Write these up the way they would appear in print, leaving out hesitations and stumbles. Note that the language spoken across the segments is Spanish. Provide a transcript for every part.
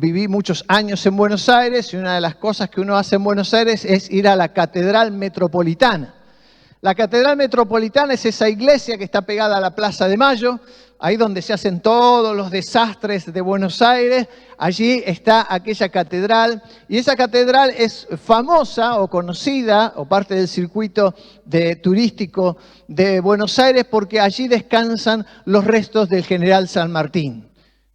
Viví muchos años en Buenos Aires y una de las cosas que uno hace en Buenos Aires es ir a la Catedral Metropolitana. La Catedral Metropolitana es esa iglesia que está pegada a la Plaza de Mayo, ahí donde se hacen todos los desastres de Buenos Aires. Allí está aquella catedral y esa catedral es famosa o conocida o parte del circuito turístico de Buenos Aires porque allí descansan los restos del general San Martín.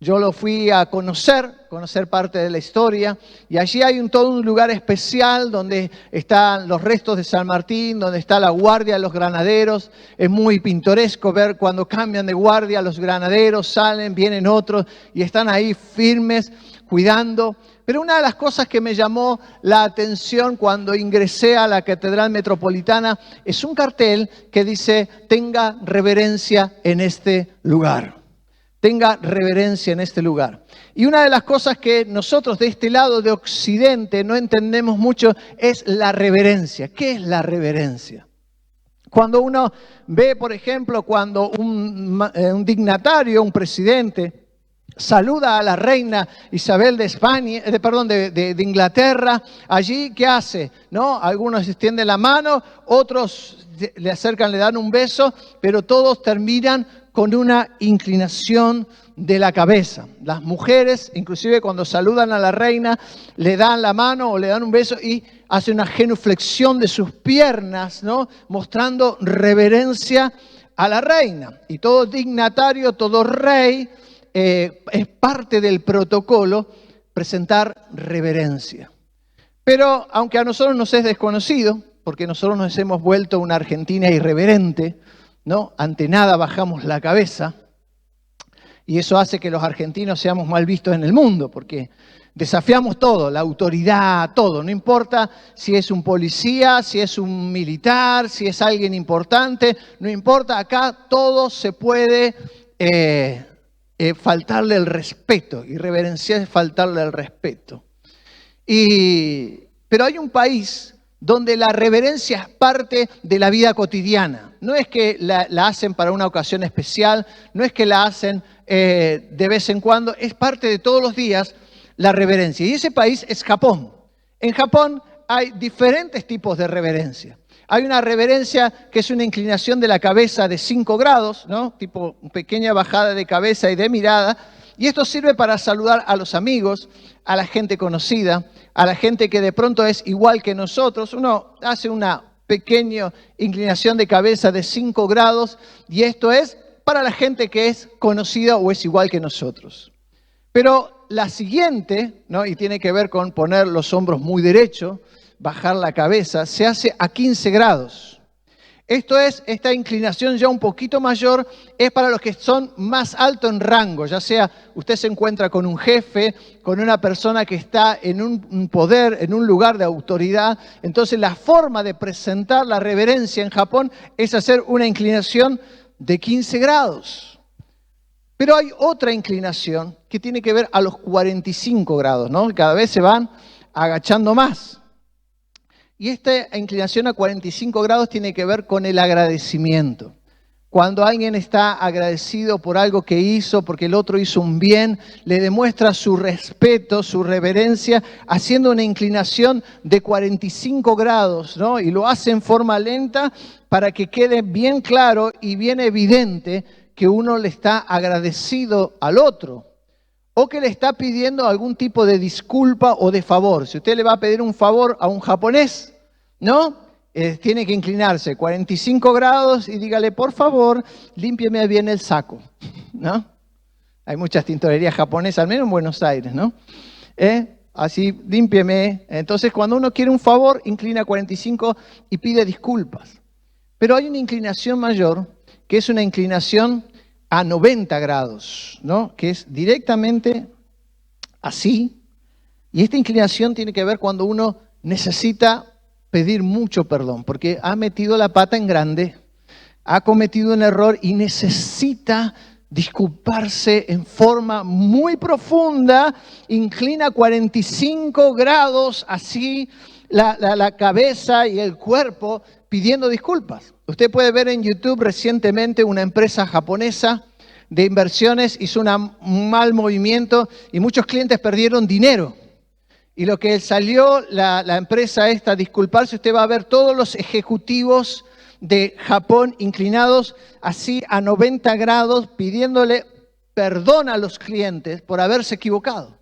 Yo lo fui a conocer parte de la historia, y allí hay todo un lugar especial donde están los restos de San Martín, donde está la guardia de los granaderos. Es muy pintoresco ver cuando cambian de guardia los granaderos, salen, vienen otros y están ahí firmes, cuidando. Pero una de las cosas que me llamó la atención cuando ingresé a la Catedral Metropolitana es un cartel que dice: tenga reverencia en este lugar. Tenga reverencia en este lugar. Y una de las cosas que nosotros de este lado de Occidente no entendemos mucho es la reverencia. ¿Qué es la reverencia? Cuando uno ve, por ejemplo, cuando un dignatario, un presidente, saluda a la reina Isabel de Inglaterra, allí, ¿qué hace? ¿No? Algunos extienden la mano, otros le acercan, le dan un beso, pero todos terminan con una inclinación de la cabeza. Las mujeres, inclusive cuando saludan a la reina, le dan la mano o le dan un beso y hacen una genuflexión de sus piernas, ¿no? Mostrando reverencia a la reina. Y todo dignatario, todo rey, es parte del protocolo presentar reverencia. Pero aunque a nosotros nos es desconocido, porque nosotros nos hemos vuelto una Argentina irreverente, ¿no? Ante nada bajamos la cabeza, y eso hace que los argentinos seamos mal vistos en el mundo, porque desafiamos todo, la autoridad, todo. No importa si es un policía, si es un militar, si es alguien importante, no importa, acá todo se puede faltarle el respeto, irreverenciar es faltarle el respeto. Pero hay un país donde la reverencia es parte de la vida cotidiana. No es que la hacen para una ocasión especial, no es que la hacen de vez en cuando, es parte de todos los días la reverencia. Y ese país es Japón. En Japón hay diferentes tipos de reverencia. Hay una reverencia que es una inclinación de la cabeza de 5 grados, ¿no? Tipo pequeña bajada de cabeza y de mirada. Y esto sirve para saludar a los amigos, a la gente conocida, a la gente que de pronto es igual que nosotros. Uno hace una pequeña inclinación de cabeza de 5 grados y esto es para la gente que es conocida o es igual que nosotros. Pero la siguiente, ¿no? Y tiene que ver con poner los hombros muy derechos, bajar la cabeza, se hace a 15 grados. Esta inclinación ya un poquito mayor es para los que son más altos en rango, ya sea usted se encuentra con un jefe, con una persona que está en un poder, en un lugar de autoridad. Entonces la forma de presentar la reverencia en Japón es hacer una inclinación de 15 grados. Pero hay otra inclinación que tiene que ver a los 45 grados, ¿no? Cada vez se van agachando más. Y esta inclinación a 45 grados tiene que ver con el agradecimiento. Cuando alguien está agradecido por algo que hizo, porque el otro hizo un bien, le demuestra su respeto, su reverencia, haciendo una inclinación de 45 grados, ¿no? Y lo hace en forma lenta para que quede bien claro y bien evidente que uno le está agradecido al otro, o que le está pidiendo algún tipo de disculpa o de favor. Si usted le va a pedir un favor a un japonés, ¿no? Tiene que inclinarse 45 grados y dígale: por favor, límpieme bien el saco, ¿no? Hay muchas tintorerías japonesas, al menos en Buenos Aires, ¿no? Así, límpieme. Entonces, cuando uno quiere un favor, inclina 45 y pide disculpas. Pero hay una inclinación mayor, que es una inclinación a 90 grados, ¿no? Que es directamente así. Y esta inclinación tiene que ver cuando uno necesita pedir mucho perdón, porque ha metido la pata en grande, ha cometido un error y necesita disculparse en forma muy profunda. Inclina 45 grados así la cabeza y el cuerpo pidiendo disculpas. Usted puede ver en YouTube recientemente una empresa japonesa de inversiones hizo un mal movimiento y muchos clientes perdieron dinero. Y lo que salió la empresa esta a disculparse, usted va a ver todos los ejecutivos de Japón inclinados así a 90 grados, pidiéndole perdón a los clientes por haberse equivocado.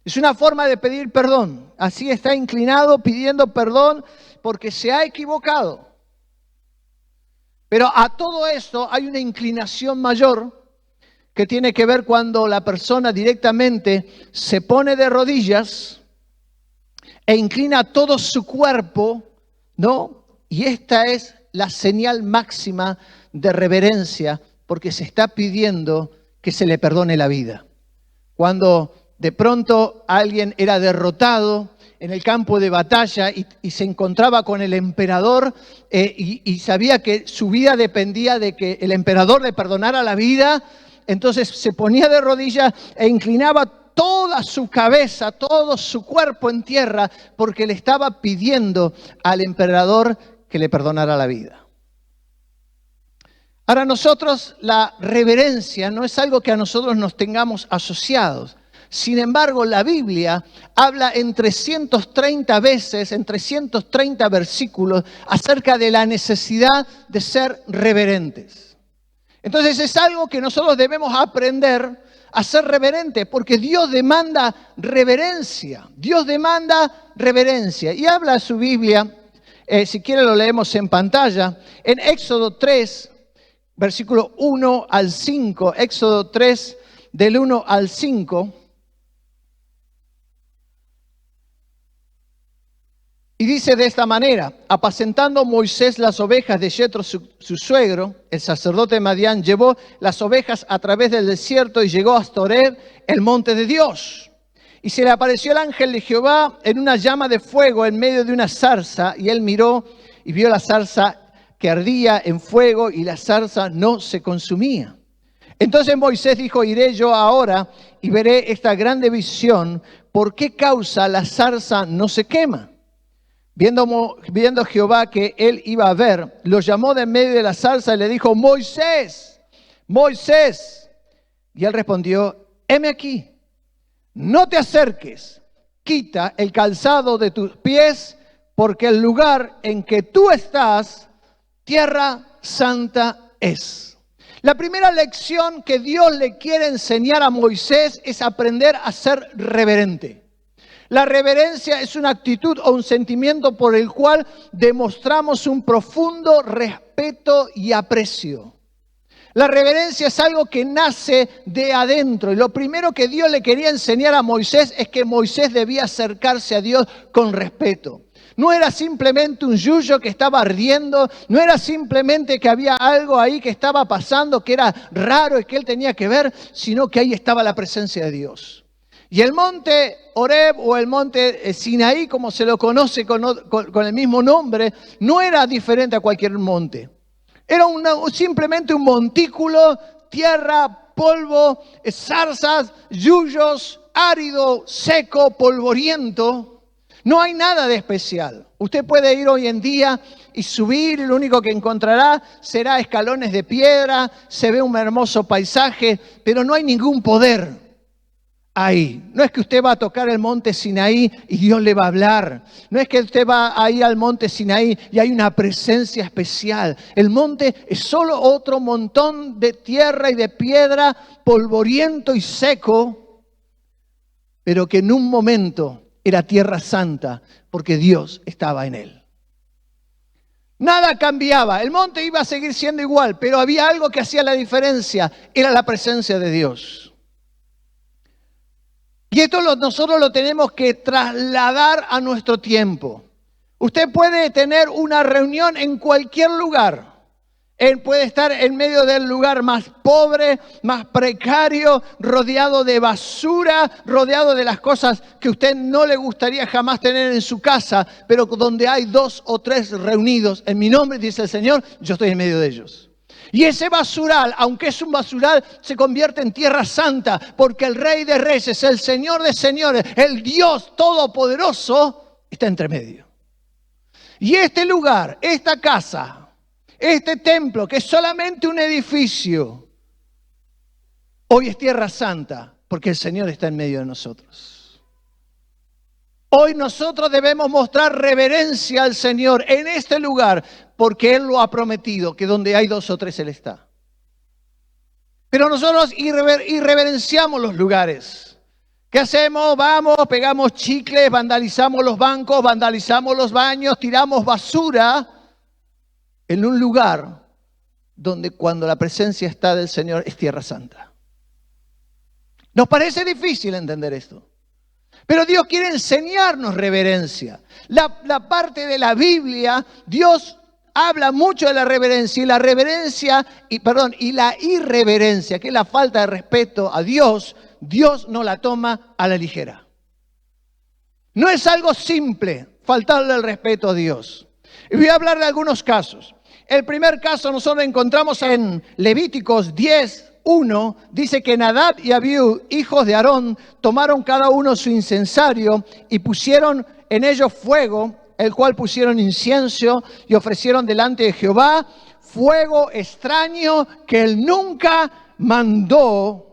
Es una forma de pedir perdón. Así está inclinado pidiendo perdón porque se ha equivocado. Pero a todo esto hay una inclinación mayor que tiene que ver cuando la persona directamente se pone de rodillas e inclina todo su cuerpo, ¿no? Y esta es la señal máxima de reverencia porque se está pidiendo que se le perdone la vida. Cuando de pronto alguien era derrotado en el campo de batalla y se encontraba con el emperador y sabía que su vida dependía de que el emperador le perdonara la vida, entonces se ponía de rodillas e inclinaba toda su cabeza, todo su cuerpo en tierra, porque le estaba pidiendo al emperador que le perdonara la vida. Ahora nosotros, la reverencia no es algo que a nosotros nos tengamos asociados. Sin embargo, la Biblia habla en 330 veces, en 330 versículos, acerca de la necesidad de ser reverentes. Entonces es algo que nosotros debemos aprender a ser reverentes, porque Dios demanda reverencia. Dios demanda reverencia. Y habla su Biblia, si quiere lo leemos en pantalla, en Éxodo 3, versículo 1 al 5, Éxodo 3, del 1 al 5. Y dice de esta manera: apacentando Moisés las ovejas de Jetro, su suegro, el sacerdote de Madián, llevó las ovejas a través del desierto y llegó hasta Horeb, el monte de Dios. Y se le apareció el ángel de Jehová en una llama de fuego en medio de una zarza, y él miró y vio la zarza que ardía en fuego y la zarza no se consumía. Entonces Moisés dijo: iré yo ahora y veré esta grande visión, ¿por qué causa la zarza no se quema? Viendo Jehová que él iba a ver, lo llamó de en medio de la zarza y le dijo: Moisés, Moisés. Y él respondió: heme aquí, no te acerques, quita el calzado de tus pies, porque el lugar en que tú estás, tierra santa es. La primera lección que Dios le quiere enseñar a Moisés es aprender a ser reverente. La reverencia es una actitud o un sentimiento por el cual demostramos un profundo respeto y aprecio. La reverencia es algo que nace de adentro. Y lo primero que Dios le quería enseñar a Moisés es que Moisés debía acercarse a Dios con respeto. No era simplemente un yuyo que estaba ardiendo, no era simplemente que había algo ahí que estaba pasando, que era raro y que él tenía que ver, sino que ahí estaba la presencia de Dios. Y el monte Horeb o el monte Sinaí, como se lo conoce con el mismo nombre, no era diferente a cualquier monte. Era simplemente un montículo, tierra, polvo, zarzas, yuyos, árido, seco, polvoriento. No hay nada de especial. Usted puede ir hoy en día y subir y lo único que encontrará será escalones de piedra, se ve un hermoso paisaje, pero no hay ningún poder ahí. No es que usted va a tocar el monte Sinaí y Dios le va a hablar. No es que usted va ahí al monte Sinaí y hay una presencia especial. El monte es solo otro montón de tierra y de piedra, polvoriento y seco, pero que en un momento era tierra santa porque Dios estaba en él. Nada cambiaba, el monte iba a seguir siendo igual, pero había algo que hacía la diferencia, era la presencia de Dios. Y esto nosotros lo tenemos que trasladar a nuestro tiempo. Usted puede tener una reunión en cualquier lugar. Él puede estar en medio del lugar más pobre, más precario, rodeado de basura, rodeado de las cosas que a usted no le gustaría jamás tener en su casa, pero donde hay 2 o 3 reunidos en mi nombre, dice el Señor, yo estoy en medio de ellos. Y ese basural, aunque es un basural, se convierte en tierra santa, porque el Rey de Reyes, el Señor de Señores, el Dios Todopoderoso, está entre medio. Y este lugar, esta casa, este templo, que es solamente un edificio, Hoy es tierra santa porque el Señor está en medio de nosotros. Hoy nosotros debemos mostrar reverencia al Señor en este lugar porque Él lo ha prometido, que donde hay 2 o 3 Él está. Pero nosotros irreverenciamos los lugares. ¿Qué hacemos? Vamos, pegamos chicles, vandalizamos los bancos, vandalizamos los baños, tiramos basura en un lugar donde cuando la presencia está del Señor es tierra santa. Nos parece difícil entender esto, pero Dios quiere enseñarnos reverencia. La parte de la Biblia, Dios habla mucho de la reverencia y la irreverencia, que es la falta de respeto a Dios. Dios no la toma a la ligera. No es algo simple faltarle el respeto a Dios. Y voy a hablar de algunos casos. El primer caso nosotros encontramos en Levíticos 10:1, dice que Nadab y Abiú, hijos de Aarón, tomaron cada uno su incensario y pusieron en ellos fuego, el cual pusieron incienso y ofrecieron delante de Jehová fuego extraño que él nunca mandó.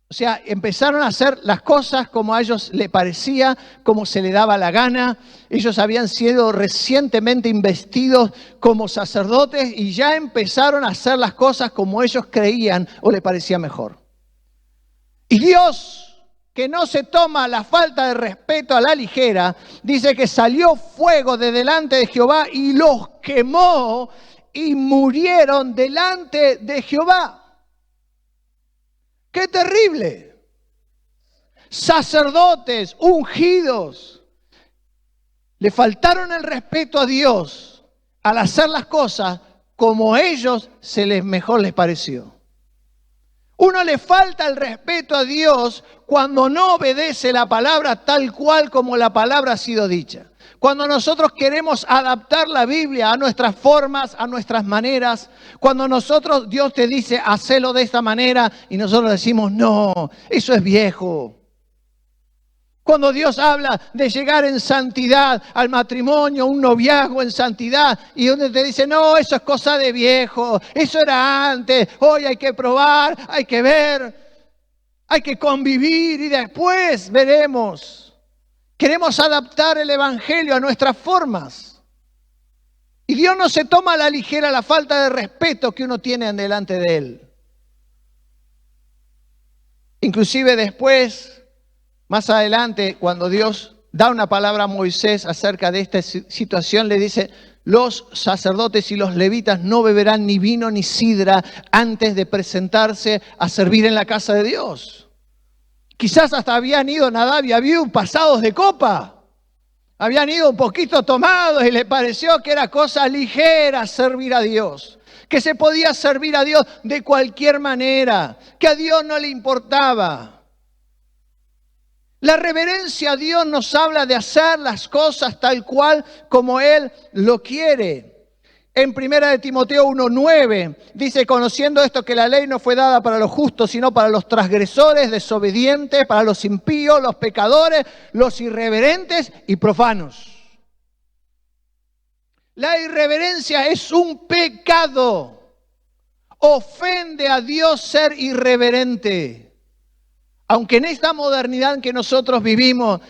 O sea, empezaron a hacer las cosas como a ellos les parecía, como se les daba la gana. Ellos habían sido recientemente investidos como sacerdotes y ya empezaron a hacer las cosas como ellos creían o les parecía mejor. Y Dios, que no se toma la falta de respeto a la ligera, dice que salió fuego de delante de Jehová y los quemó y murieron delante de Jehová. ¡Qué terrible! Sacerdotes ungidos le faltaron el respeto a Dios al hacer las cosas como a ellos mejor les pareció. Uno le falta el respeto a Dios cuando no obedece la palabra tal cual como la palabra ha sido dicha. Cuando nosotros queremos adaptar la Biblia a nuestras formas, a nuestras maneras, cuando Dios te dice, hacelo de esta manera, y nosotros decimos, no, eso es viejo. Cuando Dios habla de llegar en santidad al matrimonio, un noviazgo en santidad, y uno te dice, no, eso es cosa de viejo, eso era antes, hoy hay que probar, hay que ver, hay que convivir y después veremos. Queremos adaptar el evangelio a nuestras formas. Y Dios no se toma a la ligera la falta de respeto que uno tiene delante de Él. Inclusive después, más adelante, cuando Dios da una palabra a Moisés acerca de esta situación, le dice, los sacerdotes y los levitas no beberán ni vino ni sidra antes de presentarse a servir en la casa de Dios. Quizás hasta habían ido Nadab y Abiú pasados de copa. Habían ido un poquito tomados y les pareció que era cosa ligera servir a Dios. Que se podía servir a Dios de cualquier manera. Que a Dios no le importaba. La reverencia a Dios nos habla de hacer las cosas tal cual como Él lo quiere. En 1 Timoteo 1:9 dice, conociendo esto que la ley no fue dada para los justos, sino para los transgresores, desobedientes, para los impíos, los pecadores, los irreverentes y profanos. La irreverencia es un pecado. Ofende a Dios ser irreverente. Aunque en esta modernidad en que nosotros vivimos,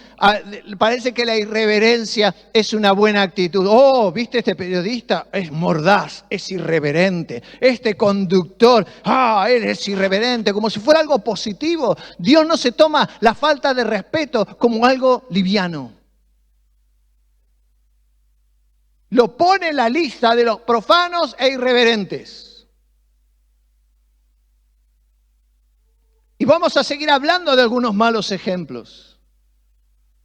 parece que la irreverencia es una buena actitud. Oh, ¿viste este periodista? Es mordaz, es irreverente. Este conductor, él es irreverente, como si fuera algo positivo. Dios no se toma la falta de respeto como algo liviano. Lo pone en la lista de los profanos e irreverentes. Y vamos a seguir hablando de algunos malos ejemplos.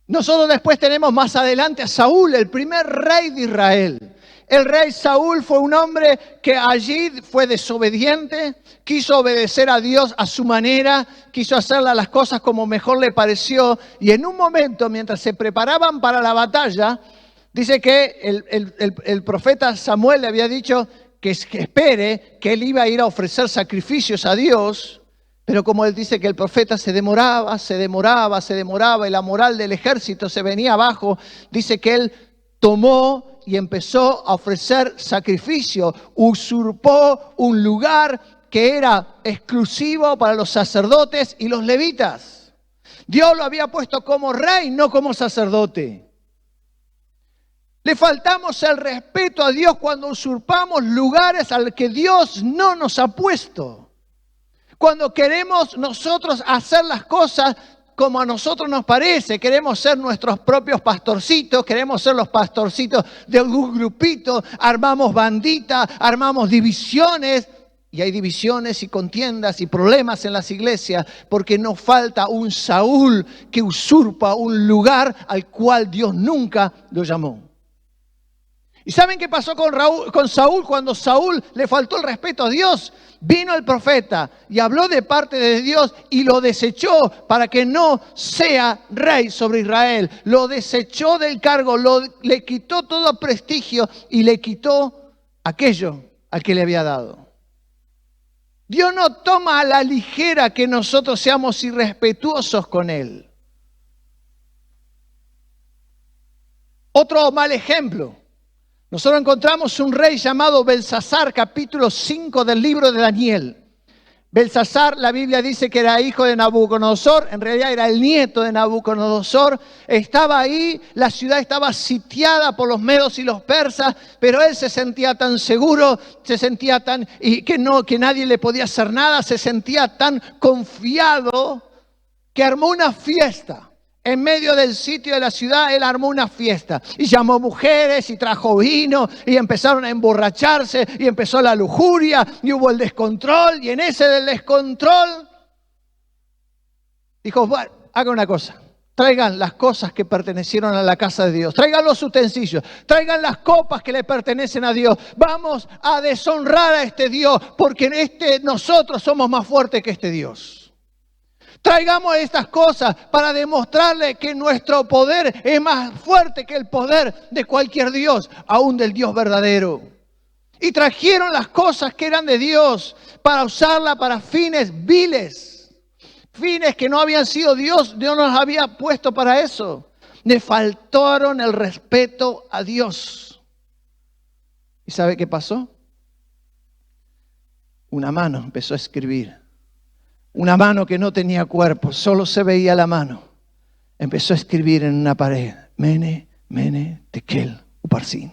Nosotros después tenemos más adelante a Saúl, el primer rey de Israel. El rey Saúl fue un hombre que allí fue desobediente, quiso obedecer a Dios a su manera, quiso hacer las cosas como mejor le pareció. Y en un momento, mientras se preparaban para la batalla, dice que el profeta Samuel le había dicho que espere, que él iba a ir a ofrecer sacrificios a Dios. Pero como él dice que el profeta se demoraba, y la moral del ejército se venía abajo, dice que él tomó y empezó a ofrecer sacrificio, usurpó un lugar que era exclusivo para los sacerdotes y los levitas. Dios lo había puesto como rey, no como sacerdote. Le faltamos el respeto a Dios cuando usurpamos lugares al que Dios no nos ha puesto. Cuando queremos nosotros hacer las cosas como a nosotros nos parece, queremos ser nuestros propios pastorcitos, queremos ser los pastorcitos de algún grupito, armamos banditas, armamos divisiones, y hay divisiones y contiendas y problemas en las iglesias porque nos falta un Saúl que usurpa un lugar al cual Dios nunca lo llamó. ¿Y saben qué pasó con Saúl cuando Saúl le faltó el respeto a Dios? Vino el profeta y habló de parte de Dios y lo desechó para que no sea rey sobre Israel. Lo desechó del cargo, le quitó todo prestigio y le quitó aquello al que le había dado. Dios no toma a la ligera que nosotros seamos irrespetuosos con Él. Otro mal ejemplo. Nosotros encontramos un rey llamado Belsasar, capítulo 5 del libro de Daniel. Belsasar, la Biblia dice que era hijo de Nabucodonosor, en realidad era el nieto de Nabucodonosor. Estaba ahí, la ciudad estaba sitiada por los medos y los persas, pero él se sentía tan seguro, se sentía tan que nadie le podía hacer nada, se sentía tan confiado que armó una fiesta. En medio del sitio de la ciudad, él armó una fiesta y llamó mujeres y trajo vino y empezaron a emborracharse y empezó la lujuria y hubo el descontrol. Y en ese del descontrol dijo, bueno, hagan una cosa, traigan las cosas que pertenecieron a la casa de Dios, traigan los utensilios, traigan las copas que le pertenecen a Dios. Vamos a deshonrar a este Dios porque nosotros somos más fuertes que este Dios. Traigamos estas cosas para demostrarle que nuestro poder es más fuerte que el poder de cualquier Dios, aún del Dios verdadero. Y trajeron las cosas que eran de Dios para usarla para fines viles, fines que no habían sido Dios nos había puesto para eso. Le faltaron el respeto a Dios. ¿Y sabe qué pasó? Una mano empezó a escribir. Una mano que no tenía cuerpo, solo se veía la mano. Empezó a escribir en una pared, Mene, Mene, Tekel, Uparsin.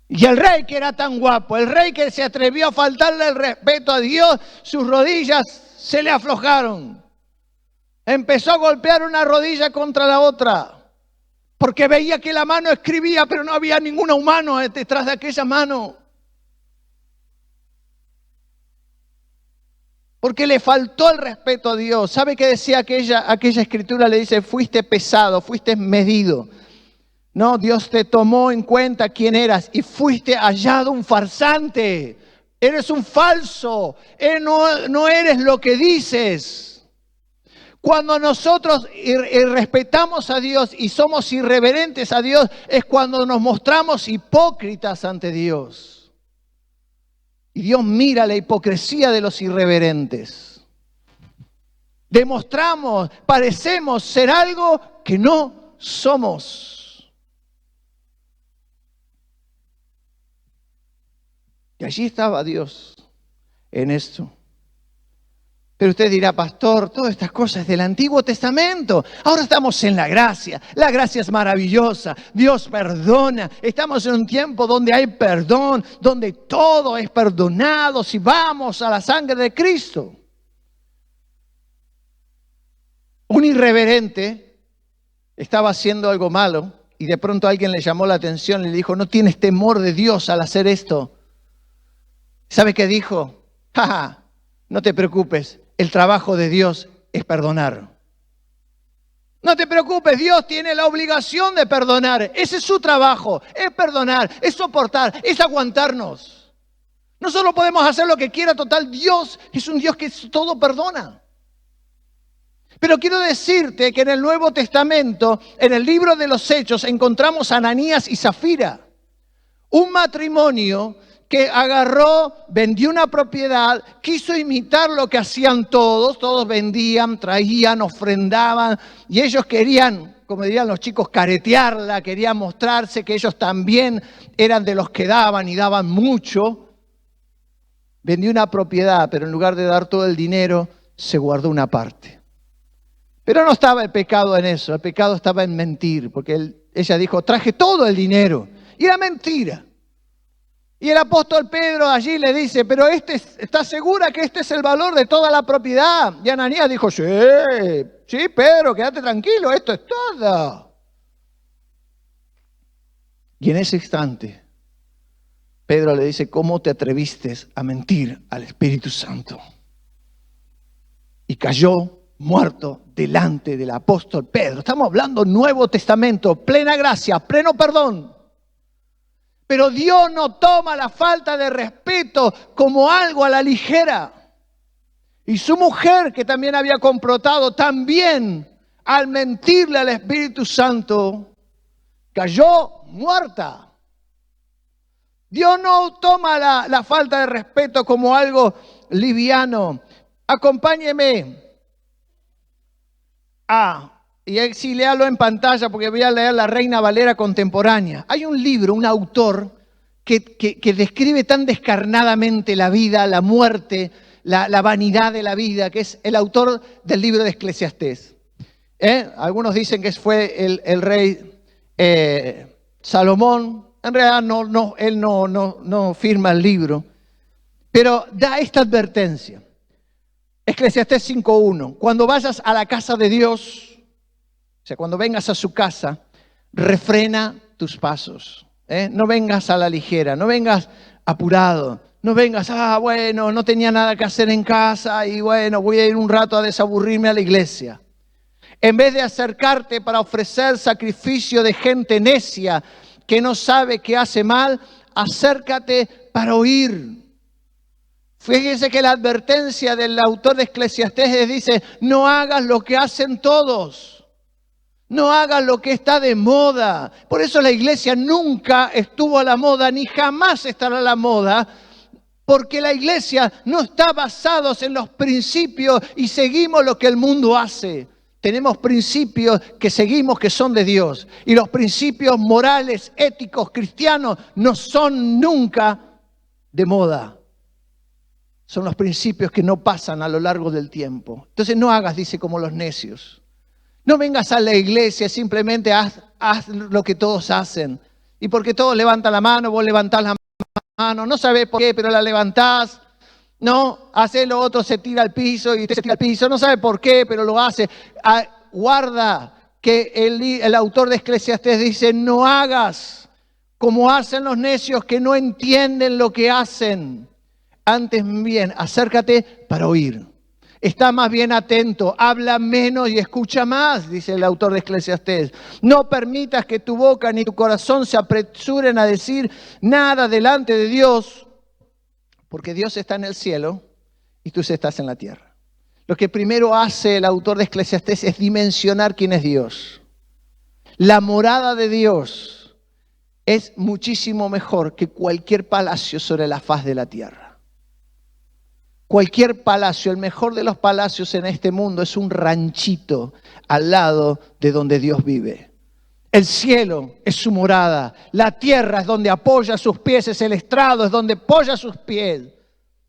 Y el rey que era tan guapo, el rey que se atrevió a faltarle el respeto a Dios, sus rodillas se le aflojaron. Empezó a golpear una rodilla contra la otra, porque veía que la mano escribía, pero no había ningún humano detrás de aquella mano. Porque le faltó el respeto a Dios. ¿Sabe qué decía aquella escritura? Le dice, fuiste pesado, fuiste medido. No, Dios te tomó en cuenta quién eras y fuiste hallado un farsante. Eres un falso. No eres lo que dices. Cuando nosotros respetamos a Dios y somos irreverentes a Dios, es cuando nos mostramos hipócritas ante Dios. Y Dios mira la hipocresía de los irreverentes. Parecemos ser algo que no somos. Y allí estaba Dios en esto. Pero usted dirá, pastor, todas estas cosas del Antiguo Testamento. Ahora estamos en la gracia. La gracia es maravillosa. Dios perdona. Estamos en un tiempo donde hay perdón, donde todo es perdonado si vamos a la sangre de Cristo. Un irreverente estaba haciendo algo malo y de pronto alguien le llamó la atención y le dijo, ¿no tienes temor de Dios al hacer esto? ¿Sabe qué dijo? ¡Ja! No te preocupes. El trabajo de Dios es perdonar. No te preocupes, Dios tiene la obligación de perdonar. Ese es su trabajo, es perdonar, es soportar, es aguantarnos. Nosotros podemos hacer lo que quiera, total, Dios es un Dios que todo perdona. Pero quiero decirte que en el Nuevo Testamento, en el libro de los Hechos, encontramos a Ananías y Zafira, un matrimonio que vendió una propiedad, quiso imitar lo que hacían todos vendían, traían, ofrendaban, y ellos querían, como dirían los chicos, caretearla, querían mostrarse que ellos también eran de los que daban y daban mucho. Vendió una propiedad, pero en lugar de dar todo el dinero, se guardó una parte. Pero no estaba el pecado en eso, el pecado estaba en mentir, porque ella dijo, traje todo el dinero. Y era mentira. Y el apóstol Pedro allí le dice, pero ¿estás segura que este es el valor de toda la propiedad? Y Ananías dijo, sí, Pedro, quédate tranquilo, esto es todo. Y en ese instante, Pedro le dice, ¿cómo te atreviste a mentir al Espíritu Santo? Y cayó muerto delante del apóstol Pedro. Estamos hablando Nuevo Testamento, plena gracia, pleno perdón. Pero Dios no toma la falta de respeto como algo a la ligera. Y su mujer, que también había comprotado, también al mentirle al Espíritu Santo, cayó muerta. Dios no toma la falta de respeto como algo liviano. Acompáñeme. Y sí, léalo en pantalla porque voy a leer la Reina Valera contemporánea. Hay un libro, un autor que describe tan descarnadamente la vida, la muerte, la vanidad de la vida, que es el autor del libro de Eclesiastés. Algunos dicen que fue el rey Salomón. En realidad él no firma el libro, pero da esta advertencia. Eclesiastés 5.1, cuando vayas a la casa de Dios, o sea, cuando vengas a su casa, refrena tus pasos. No vengas a la ligera, no vengas apurado, no vengas, bueno, no tenía nada que hacer en casa y bueno, voy a ir un rato a desaburrirme a la iglesia. En vez de acercarte para ofrecer sacrificio de gente necia que no sabe que hace mal, acércate para oír. Fíjese que la advertencia del autor de Eclesiastés dice, no hagas lo que hacen todos, no hagas lo que está de moda. Por eso la iglesia nunca estuvo a la moda, ni jamás estará a la moda, porque la iglesia no está basada en los principios y seguimos lo que el mundo hace. Tenemos principios que seguimos que son de Dios. Y los principios morales, éticos, cristianos no son nunca de moda. Son los principios que no pasan a lo largo del tiempo. Entonces no hagas, dice, como los necios. No vengas a la iglesia, simplemente haz lo que todos hacen. Y porque todos levantan la mano, vos levantás la mano. No sabés por qué, pero la levantás. No, hace lo otro, se tira al piso y usted se tira al piso. No sabe por qué, pero lo hace. Guarda que el autor de Eclesiastés dice, no hagas como hacen los necios que no entienden lo que hacen. Antes bien, acércate para oír. Está más bien atento, habla menos y escucha más, dice el autor de Eclesiastés. No permitas que tu boca ni tu corazón se apresuren a decir nada delante de Dios, porque Dios está en el cielo y tú estás en la tierra. Lo que primero hace el autor de Eclesiastés es dimensionar quién es Dios. La morada de Dios es muchísimo mejor que cualquier palacio sobre la faz de la tierra. Cualquier palacio, el mejor de los palacios en este mundo es un ranchito al lado de donde Dios vive. El cielo es su morada, la tierra es donde apoya sus pies, es el estrado, es donde apoya sus pies.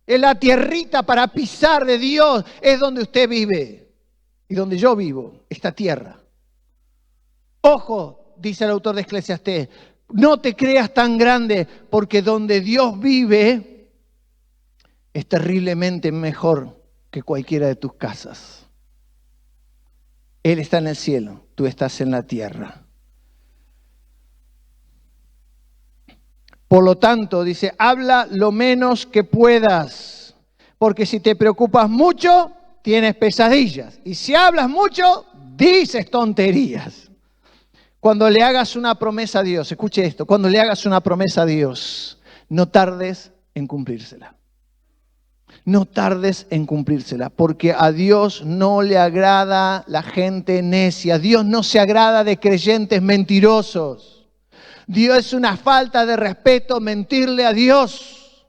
Es la tierrita para pisar de Dios, es donde usted vive y donde yo vivo, esta tierra. Ojo, dice el autor de Eclesiastés, no te creas tan grande porque donde Dios vive es terriblemente mejor que cualquiera de tus casas. Él está en el cielo, tú estás en la tierra. Por lo tanto, dice, habla lo menos que puedas, porque si te preocupas mucho, tienes pesadillas. Y si hablas mucho, dices tonterías. Cuando le hagas una promesa a Dios, escuche esto, cuando le hagas una promesa a Dios, no tardes en cumplírsela. No tardes en cumplírsela, porque a Dios no le agrada la gente necia. Dios no se agrada de creyentes mentirosos. Dios es una falta de respeto mentirle a Dios.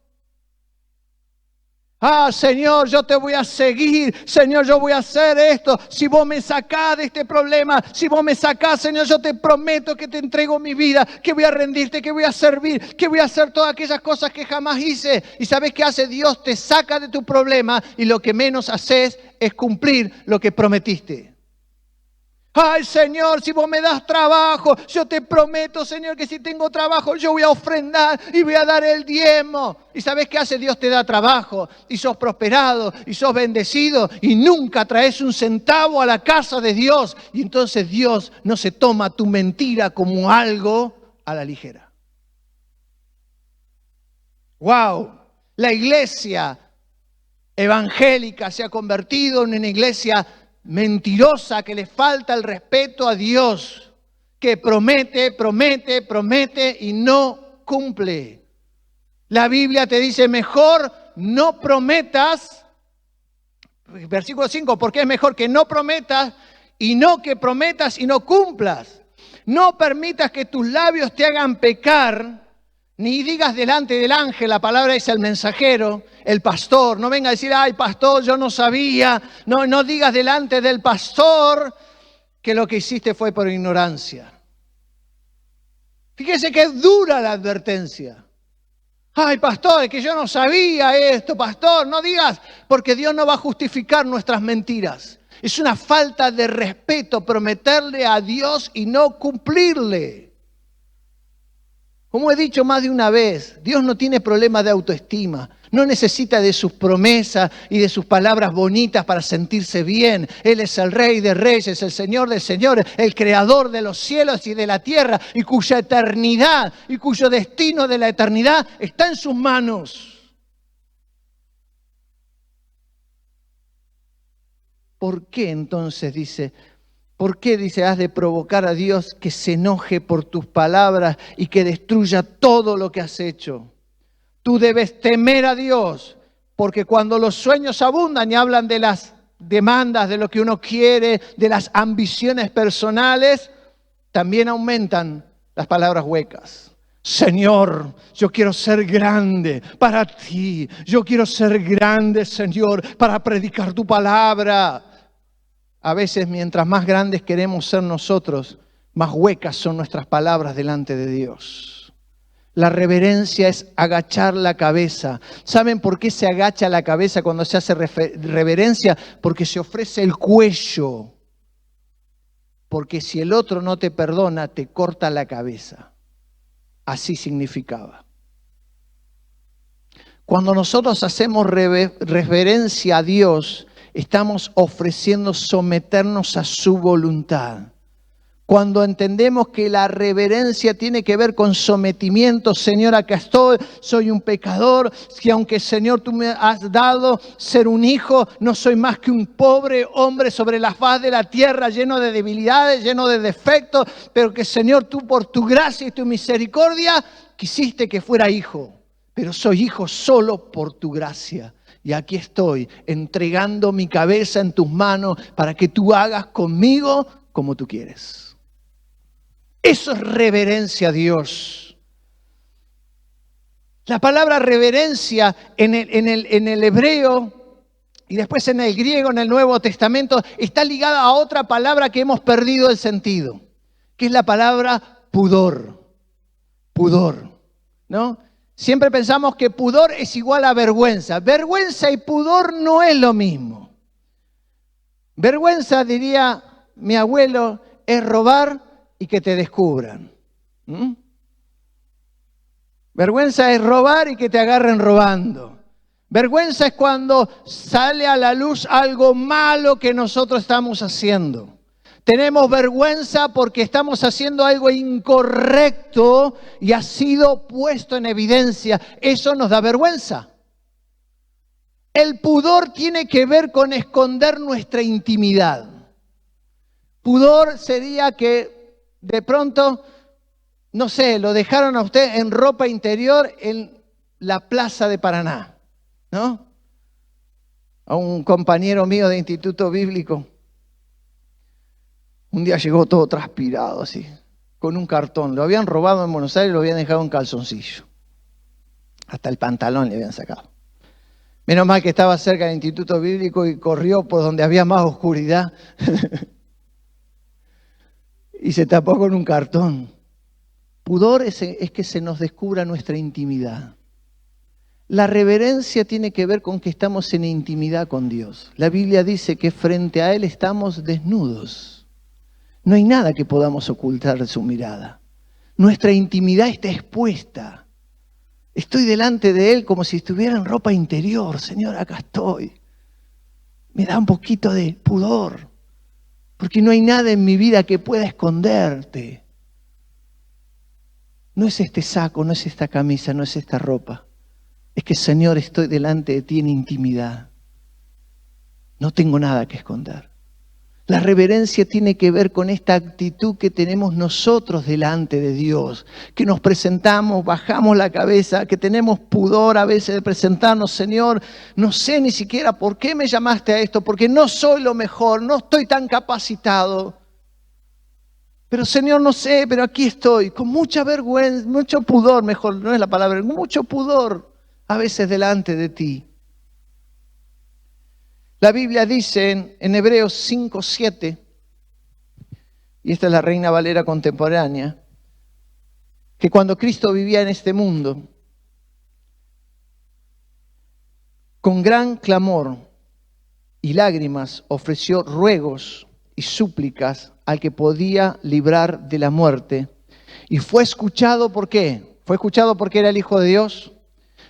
Señor, yo te voy a seguir. Señor, yo voy a hacer esto. Si vos me sacás de este problema, si vos me sacás, Señor, yo te prometo que te entrego mi vida, que voy a rendirte, que voy a servir, que voy a hacer todas aquellas cosas que jamás hice. ¿Y sabés qué hace Dios? Te saca de tu problema y lo que menos haces es cumplir lo que prometiste. Ay, Señor, si vos me das trabajo, yo te prometo, Señor, que si tengo trabajo, yo voy a ofrendar y voy a dar el diezmo. ¿Y sabés qué hace? Dios te da trabajo y sos prosperado y sos bendecido y nunca traes un centavo a la casa de Dios. Y entonces Dios no se toma tu mentira como algo a la ligera. ¡Wow! La iglesia evangélica se ha convertido en una iglesia mentirosa, que le falta el respeto a Dios, que promete, promete, promete y no cumple. La Biblia te dice, mejor no prometas, versículo 5, porque es mejor que no prometas y no que prometas y no cumplas. No permitas que tus labios te hagan pecar, ni digas delante del ángel, la palabra es el mensajero, el pastor. No venga a decir, ay pastor, yo no sabía. No digas delante del pastor que lo que hiciste fue por ignorancia. Fíjese que es dura la advertencia. Ay pastor, es que yo no sabía esto, pastor. No digas, porque Dios no va a justificar nuestras mentiras. Es una falta de respeto prometerle a Dios y no cumplirle. Como he dicho más de una vez, Dios no tiene problemas de autoestima. No necesita de sus promesas y de sus palabras bonitas para sentirse bien. Él es el Rey de Reyes, el Señor de Señores, el Creador de los cielos y de la tierra, y cuya eternidad y cuyo destino de la eternidad está en sus manos. ¿Por qué entonces dice? ¿Por qué, dice, has de provocar a Dios que se enoje por tus palabras y que destruya todo lo que has hecho? Tú debes temer a Dios, porque cuando los sueños abundan y hablan de las demandas, de lo que uno quiere, de las ambiciones personales, también aumentan las palabras huecas. Señor, yo quiero ser grande para ti. Yo quiero ser grande, Señor, para predicar tu palabra. A veces, mientras más grandes queremos ser nosotros, más huecas son nuestras palabras delante de Dios. La reverencia es agachar la cabeza. ¿Saben por qué se agacha la cabeza cuando se hace reverencia? Porque se ofrece el cuello. Porque si el otro no te perdona, te corta la cabeza. Así significaba. Cuando nosotros hacemos reverencia a Dios, estamos ofreciendo someternos a su voluntad. Cuando entendemos que la reverencia tiene que ver con sometimiento, Señor, acá estoy, soy un pecador, que aunque Señor tú me has dado ser un hijo, no soy más que un pobre hombre sobre la faz de la tierra, lleno de debilidades, lleno de defectos, pero que Señor tú por tu gracia y tu misericordia quisiste que fuera hijo, pero soy hijo solo por tu gracia. Y aquí estoy, entregando mi cabeza en tus manos para que tú hagas conmigo como tú quieres. Eso es reverencia a Dios. La palabra reverencia en el hebreo y después en el griego, en el Nuevo Testamento, está ligada a otra palabra que hemos perdido el sentido, que es la palabra pudor. Pudor, ¿no? Siempre pensamos que pudor es igual a vergüenza. Vergüenza y pudor no es lo mismo. Vergüenza, diría mi abuelo, es robar y que te descubran. Vergüenza es robar y que te agarren robando. Vergüenza es cuando sale a la luz algo malo que nosotros estamos haciendo. Tenemos vergüenza porque estamos haciendo algo incorrecto y ha sido puesto en evidencia. Eso nos da vergüenza. El pudor tiene que ver con esconder nuestra intimidad. Pudor sería que de pronto, no sé, lo dejaron a usted en ropa interior en la plaza de Paraná, ¿no? A un compañero mío de instituto bíblico. Un día llegó todo transpirado así, con un cartón. Lo habían robado en Buenos Aires y lo habían dejado en calzoncillo. Hasta el pantalón le habían sacado. Menos mal que estaba cerca del instituto bíblico y corrió por donde había más oscuridad y se tapó con un cartón. Pudor es que se nos descubra nuestra intimidad. La reverencia tiene que ver con que estamos en intimidad con Dios. La Biblia dice que frente a Él estamos desnudos. No hay nada que podamos ocultar de su mirada. Nuestra intimidad está expuesta. Estoy delante de Él como si estuviera en ropa interior. Señor, acá estoy. Me da un poquito de pudor, porque no hay nada en mi vida que pueda esconderte. No es este saco, no es esta camisa, no es esta ropa. Es que, Señor, estoy delante de ti en intimidad. No tengo nada que esconder. La reverencia tiene que ver con esta actitud que tenemos nosotros delante de Dios, que nos presentamos, bajamos la cabeza, que tenemos pudor a veces de presentarnos. Señor, no sé ni siquiera por qué me llamaste a esto, porque no soy lo mejor, no estoy tan capacitado. Pero Señor, no sé, pero aquí estoy, con mucha vergüenza, mucho pudor, mejor no es la palabra, mucho pudor a veces delante de ti. La Biblia dice en Hebreos 5:7, y esta es la Reina Valera contemporánea, que cuando Cristo vivía en este mundo, con gran clamor y lágrimas ofreció ruegos y súplicas al que podía librar de la muerte. Y fue escuchado, ¿por qué? Fue escuchado porque era el Hijo de Dios.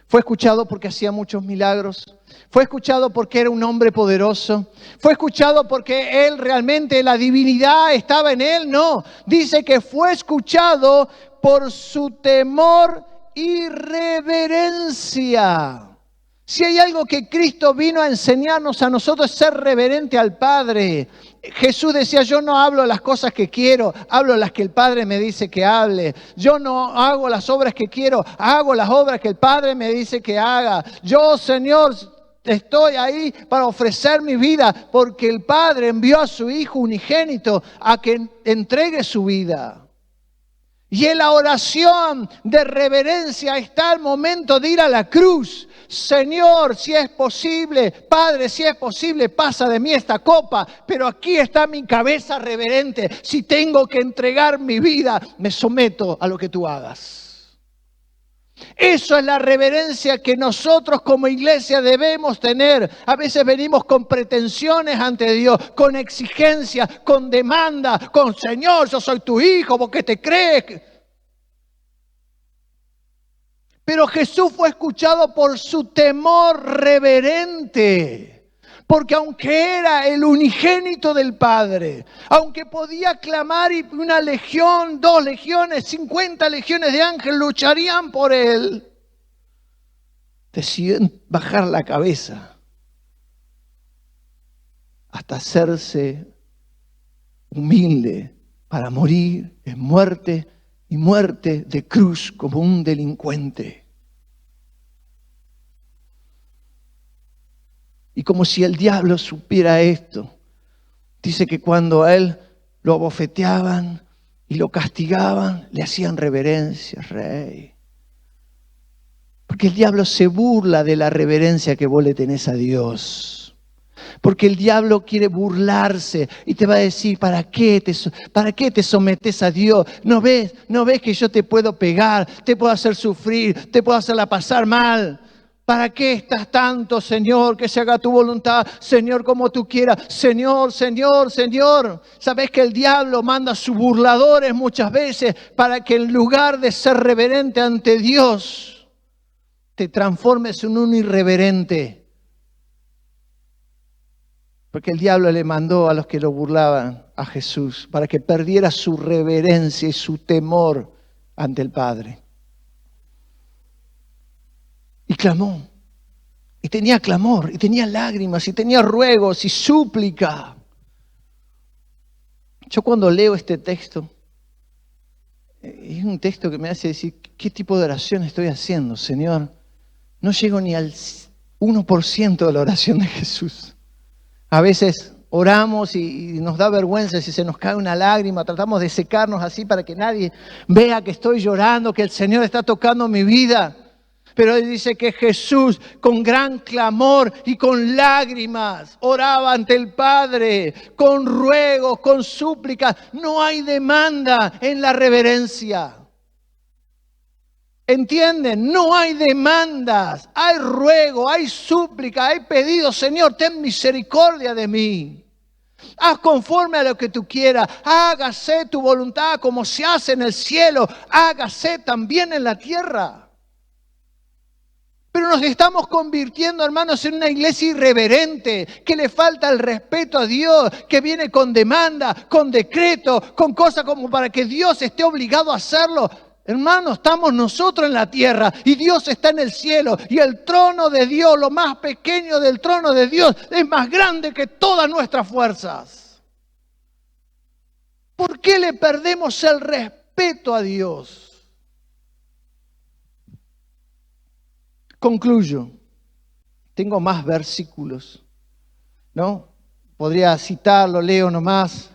Fue escuchado porque hacía muchos milagros. Fue escuchado porque era un hombre poderoso. Fue escuchado porque él realmente, la divinidad estaba en él. No, dice que fue escuchado por su temor y reverencia. Si hay algo que Cristo vino a enseñarnos a nosotros es ser reverente al Padre. Jesús decía, yo no hablo las cosas que quiero, hablo las que el Padre me dice que hable. Yo no hago las obras que quiero, hago las obras que el Padre me dice que haga. Yo, Señor, estoy ahí para ofrecer mi vida porque el Padre envió a su Hijo unigénito a que entregue su vida. Y en la oración de reverencia está el momento de ir a la cruz. Señor, si es posible, Padre, si es posible, pasa de mí esta copa, pero aquí está mi cabeza reverente. Si tengo que entregar mi vida, me someto a lo que tú hagas. Eso es la reverencia que nosotros como iglesia debemos tener. A veces venimos con pretensiones ante Dios, con exigencias, con demanda, con Señor, yo soy tu hijo, ¿por qué te crees? Pero Jesús fue escuchado por su temor reverente. Porque aunque era el unigénito del Padre, aunque podía clamar y una legión, 2 legiones, 50 legiones de ángeles lucharían por él, decidió bajar la cabeza hasta hacerse humilde para morir en muerte y muerte de cruz como un delincuente. Y como si el diablo supiera esto, dice que cuando a él lo abofeteaban y lo castigaban, le hacían reverencia, Rey. Porque el diablo se burla de la reverencia que vos le tenés a Dios. Porque el diablo quiere burlarse y te va a decir, ¿para qué te sometes a Dios? ¿No ves que yo te puedo pegar, te puedo hacer sufrir, te puedo hacerla pasar mal? ¿Para qué estás tanto, Señor? Que se haga tu voluntad, Señor, como tú quieras. Señor, Señor, Señor. ¿Sabés que el diablo manda a sus burladores muchas veces para que en lugar de ser reverente ante Dios, te transformes en un irreverente? Porque el diablo le mandó a los que lo burlaban a Jesús para que perdiera su reverencia y su temor ante el Padre. Y clamó, y tenía clamor, y tenía lágrimas, y tenía ruegos y súplica. Yo cuando leo este texto, es un texto que me hace decir, ¿qué tipo de oración estoy haciendo, Señor? No llego ni al 1% de la oración de Jesús. A veces oramos y nos da vergüenza si se nos cae una lágrima, tratamos de secarnos así para que nadie vea que estoy llorando, que el Señor está tocando mi vida. Pero él dice que Jesús con gran clamor y con lágrimas oraba ante el Padre, con ruegos, con súplicas. No hay demanda en la reverencia. ¿Entienden? No hay demandas, hay ruego, hay súplica, hay pedido. Señor, ten misericordia de mí. Haz conforme a lo que tú quieras. Hágase tu voluntad como se hace en el cielo. Hágase también en la tierra. Pero nos estamos convirtiendo, hermanos, en una iglesia irreverente, que le falta el respeto a Dios, que viene con demanda, con decreto, con cosas como para que Dios esté obligado a hacerlo. Hermanos, estamos nosotros en la tierra y Dios está en el cielo. Y el trono de Dios, lo más pequeño del trono de Dios, es más grande que todas nuestras fuerzas. ¿Por qué le perdemos el respeto a Dios? Concluyo. Tengo más versículos, ¿no? Podría citarlo, leo nomás.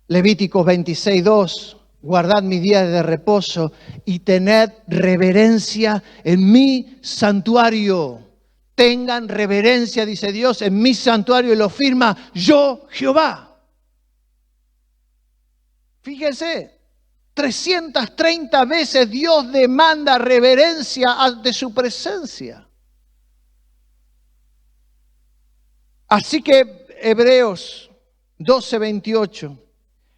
Levíticos 26:2. Guardad mis días de reposo y tened reverencia en mi santuario. Tengan reverencia, dice Dios, en mi santuario, y lo firma yo, Jehová. Fíjese, 330 veces Dios demanda reverencia ante su presencia. Así que, Hebreos 12:28,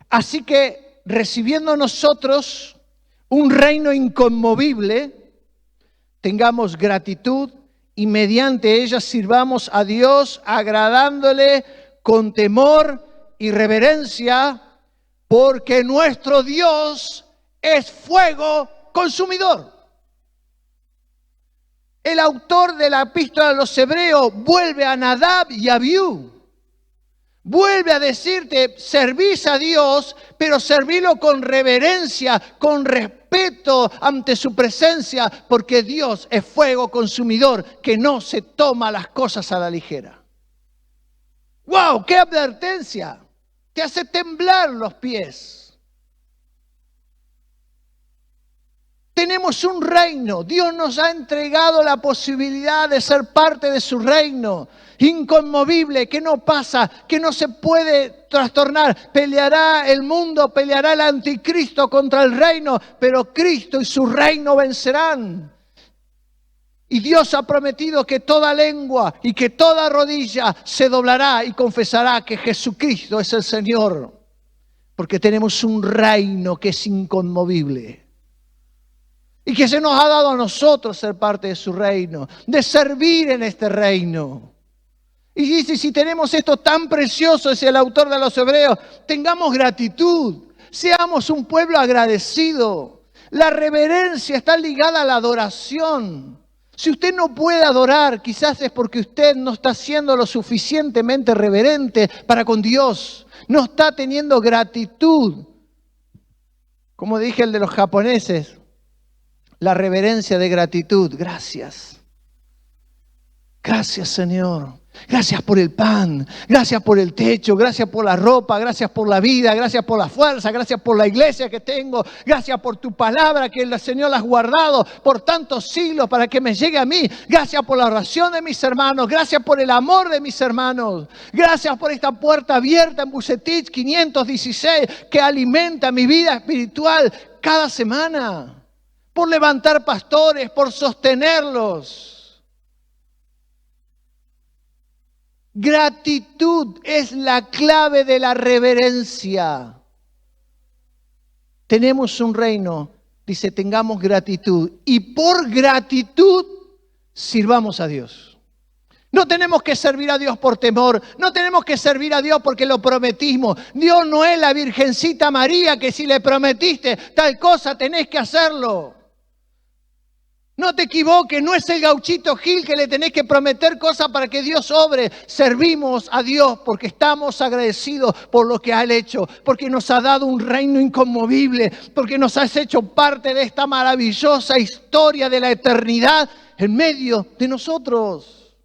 así que recibiendo nosotros un reino inconmovible, tengamos gratitud y mediante ella sirvamos a Dios agradándole con temor y reverencia, porque nuestro Dios es fuego consumidor. El autor de la epístola a los Hebreos vuelve a Nadab y Abiú. Vuelve a decirte, servís a Dios, pero servirlo con reverencia, con respeto ante su presencia, porque Dios es fuego consumidor que no se toma las cosas a la ligera. ¡Wow! ¡Qué advertencia! Te hace temblar los pies. Tenemos un reino. Dios nos ha entregado la posibilidad de ser parte de su reino. Inconmovible, que no pasa, que no se puede trastornar. Peleará el mundo, peleará el anticristo contra el reino, pero Cristo y su reino vencerán. Y Dios ha prometido que toda lengua y que toda rodilla se doblará y confesará que Jesucristo es el Señor. Porque tenemos un reino que es inconmovible. Y que se nos ha dado a nosotros ser parte de su reino, de servir en este reino. Y dice, si tenemos esto tan precioso, es el autor de los Hebreos, tengamos gratitud, seamos un pueblo agradecido. La reverencia está ligada a la adoración. Si usted no puede adorar, quizás es porque usted no está siendo lo suficientemente reverente para con Dios. No está teniendo gratitud. Como dije el de los japoneses, la reverencia de gratitud. Gracias. Gracias, Señor. Gracias por el pan, gracias por el techo, gracias por la ropa, gracias por la vida, gracias por la fuerza, gracias por la iglesia que tengo, gracias por tu palabra que el Señor la has guardado por tantos siglos para que me llegue a mí. Gracias por la oración de mis hermanos, gracias por el amor de mis hermanos, gracias por esta puerta abierta en Bucetich 516 que alimenta mi vida espiritual cada semana, por levantar pastores, por sostenerlos. Gratitud es la clave de la reverencia. Tenemos un reino, dice, tengamos gratitud. Y por gratitud, sirvamos a Dios. No tenemos que servir a Dios por temor. No tenemos que servir a Dios porque lo prometimos. Dios no es la Virgencita María que si le prometiste tal cosa tenés que hacerlo. No te equivoques, no es el gauchito Gil que le tenés que prometer cosas para que Dios obre. Servimos a Dios porque estamos agradecidos por lo que ha hecho, porque nos ha dado un reino inconmovible, porque nos has hecho parte de esta maravillosa historia de la eternidad en medio de nosotros.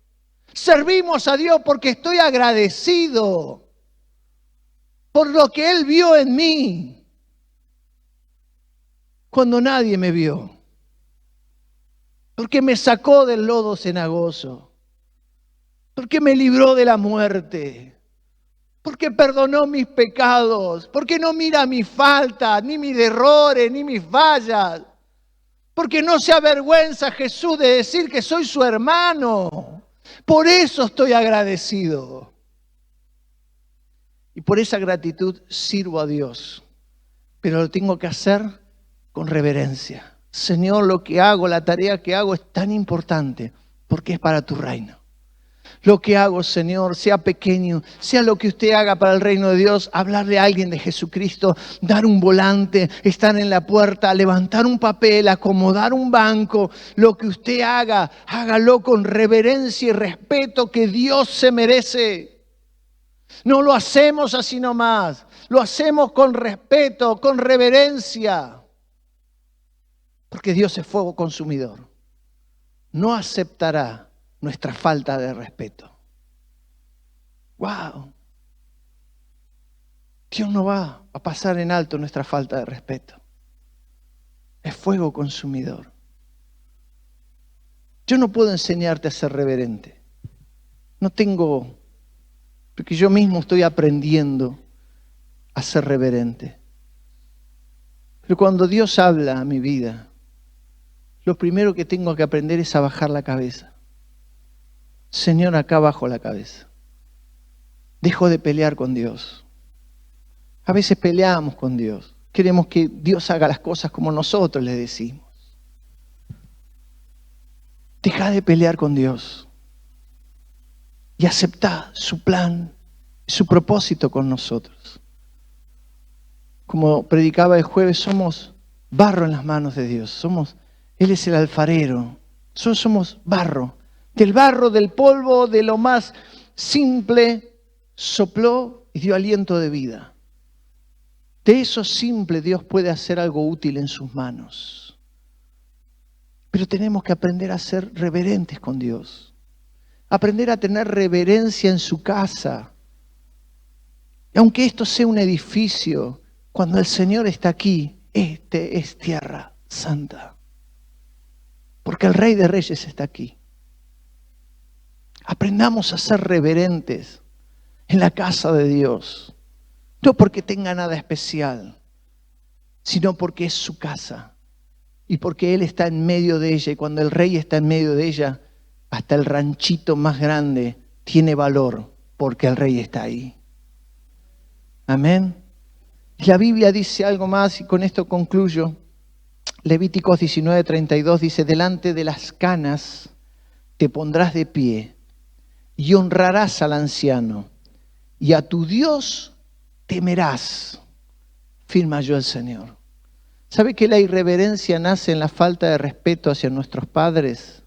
Servimos a Dios porque estoy agradecido por lo que Él vio en mí cuando nadie me vio. porque me sacó del lodo cenagoso, porque me libró de la muerte, porque perdonó mis pecados, porque no mira mis faltas, ni mis errores, ni mis fallas, porque no se avergüenza Jesús de decir que soy su hermano. Por eso estoy agradecido. Y por esa gratitud sirvo a Dios, pero lo tengo que hacer con reverencia. Señor, lo que hago, la tarea que hago es tan importante porque es para tu reino. Lo que hago, Señor, sea pequeño, sea lo que usted haga para el reino de Dios, hablarle a alguien de Jesucristo, dar un volante, estar en la puerta, levantar un papel, acomodar un banco, lo que usted haga, hágalo con reverencia y respeto que Dios se merece. No lo hacemos así nomás, lo hacemos con respeto, con reverencia. Porque Dios es fuego consumidor. No aceptará nuestra falta de respeto. ¡Wow! Dios no va a pasar en alto nuestra falta de respeto. Es fuego consumidor. Yo no puedo enseñarte a ser reverente. No tengo, porque yo mismo estoy aprendiendo a ser reverente. Pero cuando Dios habla a mi vida, lo primero que tengo que aprender es a bajar la cabeza. Señor, acá bajo la cabeza. Dejo de pelear con Dios. A veces peleamos con Dios. Queremos que Dios haga las cosas como nosotros le decimos. Deja de pelear con Dios. Y acepta su plan, su propósito con nosotros. Como predicaba el jueves, somos barro en las manos de Dios. Él es el alfarero. Nosotros somos barro. Del barro, del polvo, de lo más simple, sopló y dio aliento de vida. De eso simple Dios puede hacer algo útil en sus manos. Pero tenemos que aprender a ser reverentes con Dios. Aprender a tener reverencia en su casa. Y aunque esto sea un edificio, cuando el Señor está aquí, este es tierra santa. Porque el Rey de Reyes está aquí. Aprendamos a ser reverentes en la casa de Dios. No porque tenga nada especial, sino porque es su casa. Y porque Él está en medio de ella. Y cuando el Rey está en medio de ella, hasta el ranchito más grande tiene valor porque el Rey está ahí. Amén. Y la Biblia dice algo más y con esto concluyo. Levíticos 19:32 dice: delante de las canas te pondrás de pie y honrarás al anciano y a tu Dios temerás. Firma yo el Señor. ¿Sabe que la irreverencia nace en la falta de respeto hacia nuestros padres,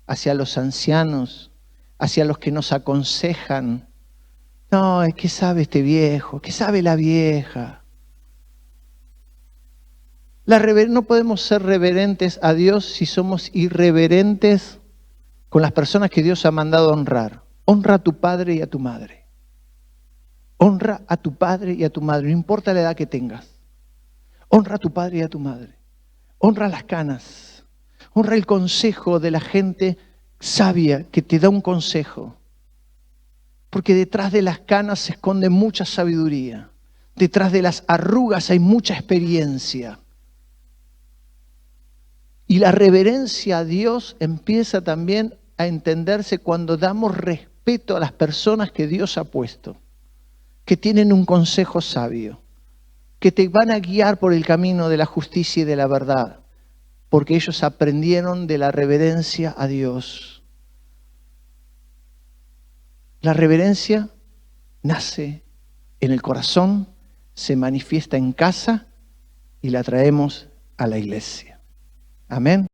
hacia los ancianos, hacia los que nos aconsejan? No, ¿qué sabe este viejo? ¿Qué sabe la vieja? No podemos ser reverentes a Dios si somos irreverentes con las personas que Dios ha mandado a honrar. Honra a tu padre y a tu madre. Honra a tu padre y a tu madre, no importa la edad que tengas. Honra a tu padre y a tu madre. Honra las canas. Honra el consejo de la gente sabia que te da un consejo. Porque detrás de las canas se esconde mucha sabiduría. Detrás de las arrugas hay mucha experiencia. Y la reverencia a Dios empieza también a entenderse cuando damos respeto a las personas que Dios ha puesto, que tienen un consejo sabio, que te van a guiar por el camino de la justicia y de la verdad, porque ellos aprendieron de la reverencia a Dios. La reverencia nace en el corazón, se manifiesta en casa y la traemos a la iglesia. Amén.